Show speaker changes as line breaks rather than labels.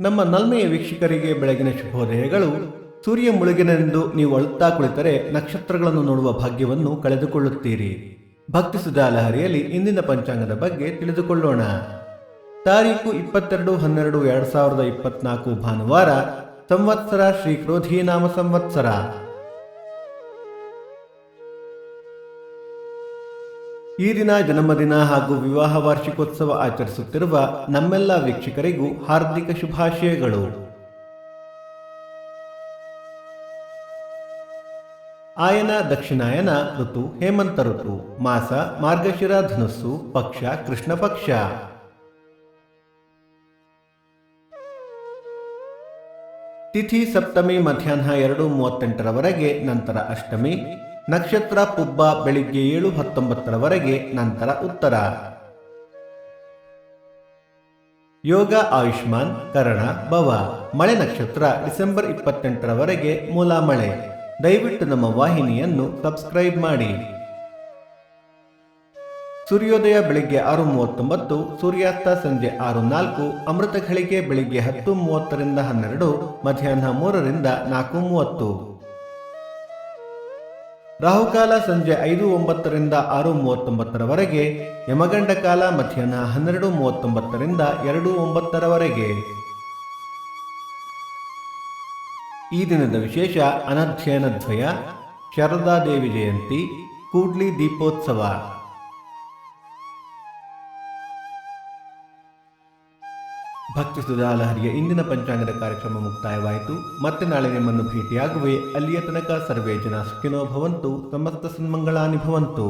ನಮ್ಮ ನಲ್ಮೆಯ ವೀಕ್ಷಕರಿಗೆ ಬೆಳಗಿನ ಶುಭೋದಯಗಳು. ಸೂರ್ಯ ಮುಳುಗಿನೆಂದು ನೀವು ಅಳುತ್ತಾ ಕುಳಿತರೆ ನಕ್ಷತ್ರಗಳನ್ನು ನೋಡುವ ಭಾಗ್ಯವನ್ನು ಕಳೆದುಕೊಳ್ಳುತ್ತೀರಿ. ಭಕ್ತಿ ಸುಧಾ ಲಹರಿಯಲ್ಲಿ ಇಂದಿನ ಪಂಚಾಂಗದ ಬಗ್ಗೆ ತಿಳಿದುಕೊಳ್ಳೋಣ. ತಾರೀಕು 22/12/2024 ಭಾನುವಾರ. ಸಂವತ್ಸರ ಶ್ರೀ ಕ್ರೋಧಿ ನಾಮ ಸಂವತ್ಸರ. ಈ ದಿನ ಜನ್ಮದಿನ ಹಾಗೂ ವಿವಾಹ ವಾರ್ಷಿಕೋತ್ಸವ ಆಚರಿಸುತ್ತಿರುವ ನಮ್ಮೆಲ್ಲ ವೀಕ್ಷಕರಿಗೂ ಹಾರ್ದಿಕ ಶುಭಾಶಯಗಳು. ಆಯನ ದಕ್ಷಿಣಾಯನ ಋತು ಹೇಮಂತ ಋತು. ಮಾಸ ಮಾರ್ಗಶಿರ ಧನುಸ್ಸು. ಪಕ್ಷ ಕೃಷ್ಣ ಪಕ್ಷ. ತಿಥಿ ಸಪ್ತಮಿ ಮಧ್ಯಾಹ್ನ 2:38 ನಂತರ ಅಷ್ಟಮಿ. ನಕ್ಷತ್ರ ಪುಬ್ಬ ಬೆಳಿಗ್ಗೆ 7:19 ನಂತರ ಉತ್ತರ. ಯೋಗ ಆಯುಷ್ಮಾನ್ ಕರಣ ಭವ. ಮಳೆ ನಕ್ಷತ್ರ ಡಿಸೆಂಬರ್ 28 ಮೂಲ ಮಳೆ. ದಯವಿಟ್ಟು ನಮ್ಮ ವಾಹಿನಿಯನ್ನು ಸಬ್ಸ್ಕ್ರೈಬ್ ಮಾಡಿ. ಸೂರ್ಯೋದಯ ಬೆಳಿಗ್ಗೆ 6:39, ಸೂರ್ಯಾಸ್ತ ಸಂಜೆ 6:04, ಅಮೃತ ಘಳಿಗೆ ಬೆಳಿಗ್ಗೆ 10:30 12, ಮಧ್ಯಾಹ್ನ 3 4:30. ರಾಹುಕಾಲ ಸಂಜೆ 5:09 6:39, ಯಮಗಂಡ ಕಾಲ ಮಧ್ಯಾಹ್ನ 12:39 2:09. ಈ ದಿನದ ವಿಶೇಷ ಅನಧ್ಯಯನ ದ್ವಯ, ಶಾರದಾದೇವಿ ಜಯಂತಿ, ಕೂಡ್ಲಿ ದೀಪೋತ್ಸವ. ಭಕ್ತಿ ಸುಧಾ ಲಹರಿಯ ಇಂದಿನ ಪಂಚಾಂಗದ ಕಾರ್ಯಕ್ರಮ ಮುಕ್ತಾಯವಾಯಿತು. ಮತ್ತೆ ನಾಳೆ ನಿಮ್ಮನ್ನು ಭೇಟಿಯಾಗುವೆ. ಅಲ್ಲಿಯ ತನಕ ಸರ್ವೇ ಜನ ಸುಖಿನೋ ಭವಂತು. ಸಮಸ್ತ ಸನ್ಮಂಗಳಾನಿ ಭವಂತು.